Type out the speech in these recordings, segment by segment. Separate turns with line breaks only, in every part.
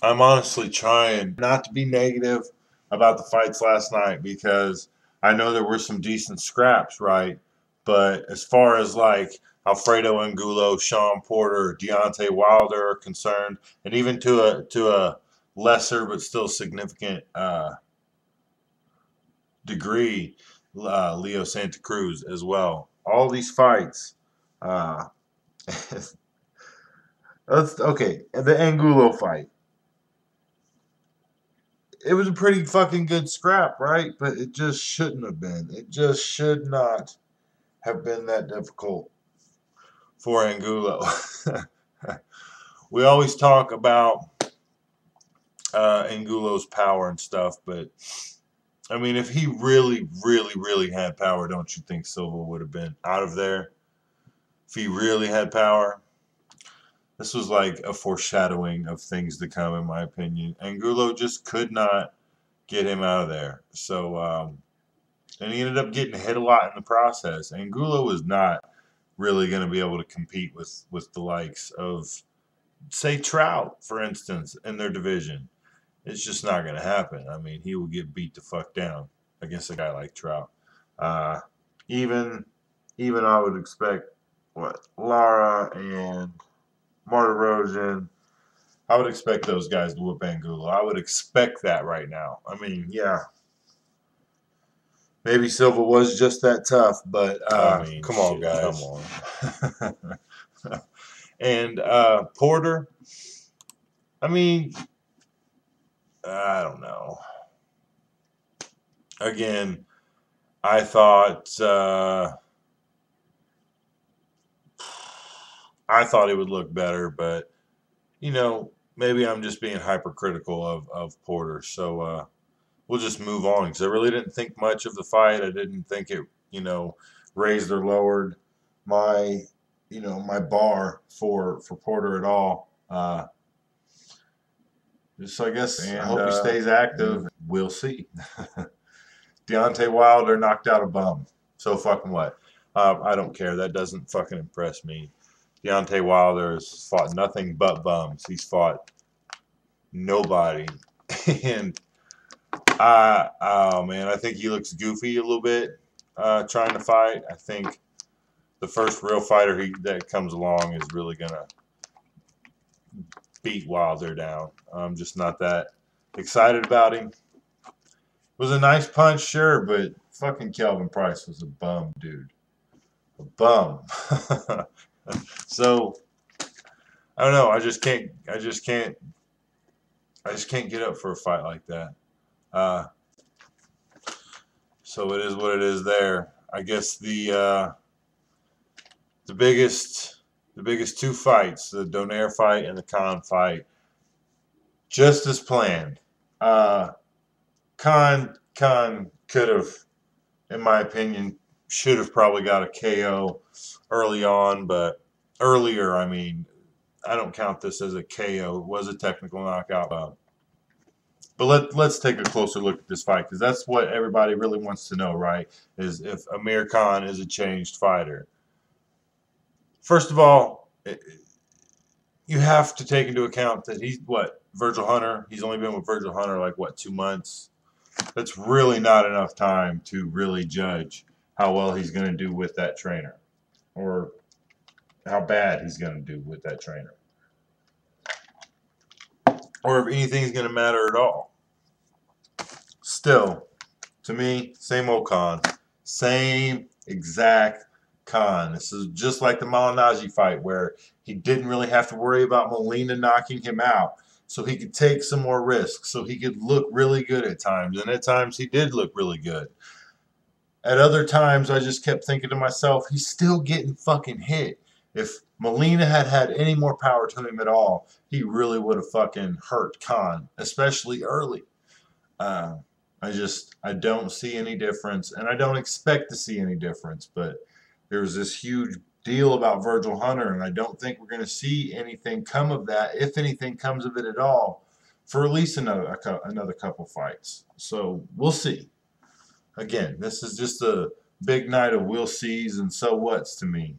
I'm honestly trying not to be negative about the fights last night because I know there were some decent scraps, right? But as far as like Alfredo Angulo, Sean Porter, Deontay Wilder are concerned, and even to a lesser but still significant degree, Leo Santa Cruz as well. All these fights. Uh, okay. The Angulo fight. It was a pretty fucking good scrap, right? But it just shouldn't have been. It just should not have been that difficult for Angulo. We always talk about Angulo's power and stuff, but I mean, if he really, really, really had power, don't you think Silva would have been out of there? If he really had power, this was like a foreshadowing of things to come, in my opinion. Angulo just could not get him out of there. So, and he ended up getting hit a lot in the process. Angulo was not really going to be able to compete with the likes of, say, Trout, for instance, in their division. It's just not going to happen. I mean, he will get beat the fuck down against a guy like Trout. Uh, even even I would expect what Lara and Martirosyan. I would expect those guys to whoop Angulo. I would expect that right now. I mean, yeah, maybe Silva was just that tough, but I mean, come on, guys. Come on. And Porter, I mean, I don't know. Again, I thought it would look better, but you know, maybe I'm just being hypercritical of Porter. So we'll just move on because I really didn't think much of the fight. I didn't think it, raised or lowered my, my bar for Porter at all. Just I guess I hope he stays active. We'll see. Deontay Wilder knocked out a bum. So fucking what? I don't care. That doesn't fucking impress me. Deontay Wilder has fought nothing but bums. He's fought nobody. And oh man, I think he looks goofy a little bit trying to fight. I think the first real fighter that comes along is really gonna beat Wilder down. I'm just not that excited about him. It was a nice punch, sure, but fucking Kelvin Price was a bum, dude. A bum. So I don't know. I just can't get up for a fight like that. So it is what it is there. I guess the biggest two fights, the Donaire fight and the Khan fight, just as planned. Khan could have, in my opinion, should have probably got a KO early on, but earlier, I mean, I don't count this as a KO. It was a technical knockout. But let's take a closer look at this fight because that's what everybody really wants to know, right? Is if Amir Khan is a changed fighter. First of all, you have to take into account that he's Virgil Hunter. He's only been with Virgil Hunter like 2 months. That's really not enough time to really judge how well he's going to do with that trainer or how bad he's going to do with that trainer or if anything's going to matter at all. Still, to me, same old Khan. Same exact Khan. This is just like the Malignaggi fight where he didn't really have to worry about Molina knocking him out. So he could take some more risks. So he could look really good at times. And at times he did look really good. At other times I just kept thinking to myself, he's still getting fucking hit. If Molina had any more power to him at all, he really would have fucking hurt Khan, especially early. I don't see any difference, and I don't expect to see any difference, but there's this huge deal about Virgil Hunter, and I don't think we're going to see anything come of that, if anything comes of it at all, for at least another couple fights. So we'll see. Again, this is just a big night of we'll sees and so whats to me.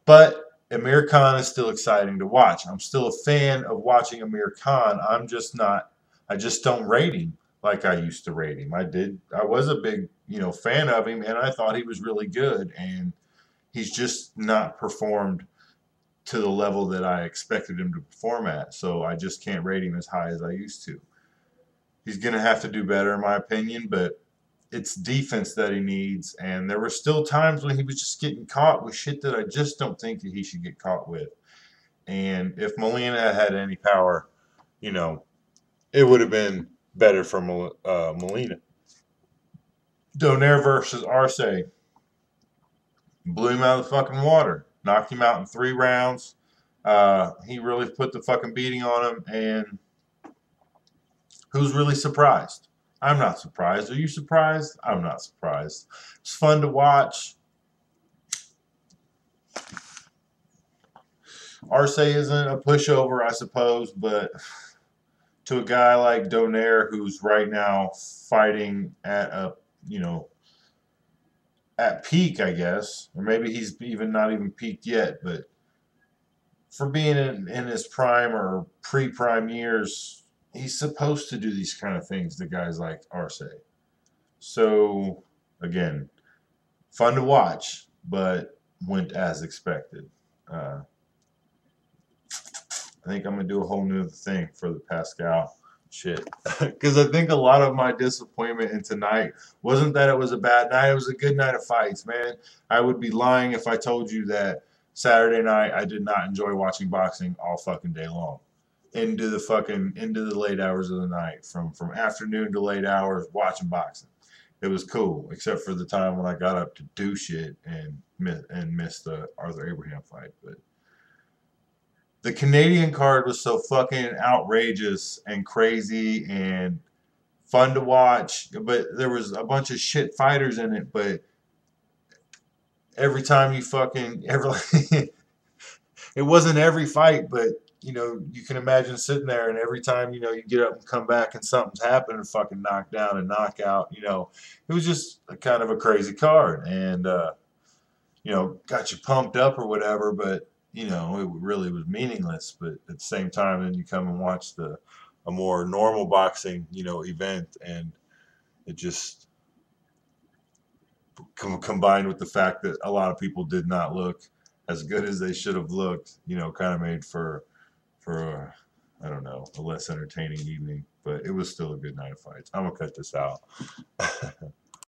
But Amir Khan is still exciting to watch. I'm still a fan of watching Amir Khan. I'm just not. I just don't rate him like I used to rate him. I was a big, fan of him, and I thought he was really good. And he's just not performed to the level that I expected him to perform at. So I just can't rate him as high as I used to. He's going to have to do better, in my opinion, but it's defense that he needs. And there were still times when he was just getting caught with shit that I just don't think that he should get caught with. And if Molina had any power, it would have been better for Molina. Donaire versus Arce. Blew him out of the fucking water. Knocked him out in 3 rounds. He really put the fucking beating on him. And who's really surprised? I'm not surprised. Are you surprised? I'm not surprised. It's fun to watch. Arce isn't a pushover, I suppose, but to a guy like Donaire, who's right now fighting at a, at peak, I guess, or maybe he's even not even peaked yet, but for being in his prime or pre-prime years, he's supposed to do these kind of things to guys like Arce. So, again, fun to watch, but went as expected. I think I'm going to do a whole new thing for the Pascal shit. Because I think a lot of my disappointment in tonight wasn't that it was a bad night. It was a good night of fights, man. I would be lying if I told you that Saturday night I did not enjoy watching boxing all fucking day long. Into the late hours of the night. From afternoon to late hours watching boxing. It was cool, except for the time when I got up to do shit and missed the Arthur Abraham fight. But the Canadian card was so fucking outrageous and crazy and fun to watch, but there was a bunch of shit fighters in it. But every time you it wasn't every fight, but you can imagine sitting there and every time you get up and come back and something's happened and fucking knock down and knock out. It was just kind of a crazy card and got you pumped up or whatever, but it really was meaningless. But at the same time, then you come and watch a more normal boxing, event, and it just combined with the fact that a lot of people did not look as good as they should have looked, kind of made for I don't know, a less entertaining evening. But it was still a good night of fights. I'm gonna cut this out.